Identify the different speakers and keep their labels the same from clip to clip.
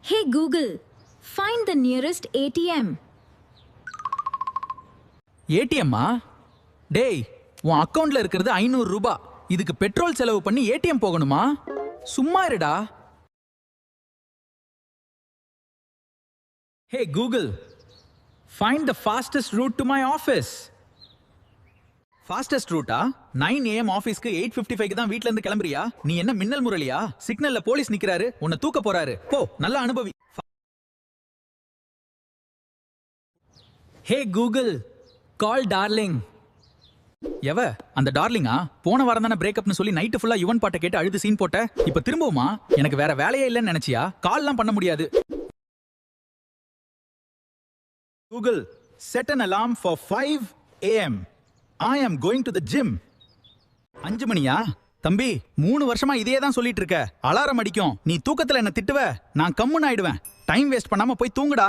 Speaker 1: Hey Google, find the nearest ATM.
Speaker 2: ஏடிஎம்மா? டேய், உன் அக்கவுண்ட்ல இருக்கிறது 500 ரூபாய். இதுக்கு பெட்ரோல் செலவு பண்ணி ஏடிஎம் போகணுமா? சும்மா இருடா. Hey Google, find the fastest route to my office. Fastest route 9 AM ஆபீஸ்க்கு 8:55 தான் வீட்ல இருந்து கிளம்புறியா? நீ என்ன மின்னல் முரளியா? சிக்னல்ல போலீஸ் நிக்கறாரு, உன்னை தூக்க போறாரு. போ, நல்ல அனுபவி. Hey Google, call darling. அந்த டார்லிங்கா? போன வாரம் தானே பிரேக்கப்னு சொல்லி நைட்டு ஃபுல்லா யுவன் பாட்டை கேட்டு அழுது சீன் போட்ட. இப்ப திரும்பவுமா? எனக்கு வேற வேலையே இல்லைன்னு நினைச்சியா? கால்லாம் பண்ண முடியாது. Google, set an alarm for 5 AM. I am going to the gym. 5 மணியா? தம்பி, 3 வருஷமா இதே தான் சொல்லிட்டு இருக்க. அலாரம் அடிக்கும். நீ தூக்கத்துல என்ன திட்டுவ, நான் கம்முன்னு ஆயிடுவேன். டைம் வேஸ்ட் பண்ணாம போய் தூங்குடா.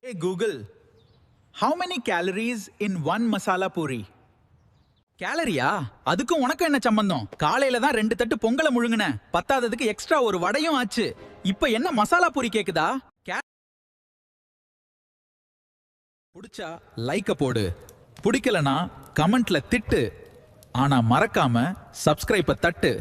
Speaker 2: Hey Google, how many calories in one masala puri? கேலரியா? அதுக்கும் உனக்கு என்ன சம்பந்தம்? காலையில தான் 2 தட்டு பொங்கலை முழுங்குன. பத்தாததுக்கு எக்ஸ்ட்ரா ஒரு வடையும் ஆச்சு. இப்ப என்ன மசாலா பூரி கேக்குதா? புடிச்சா லைக்க போடு, பிடிக்கலனா கமெண்ட்ல திட்டு. ஆனா மறக்காம சப்ஸ்கிரைப தட்டு.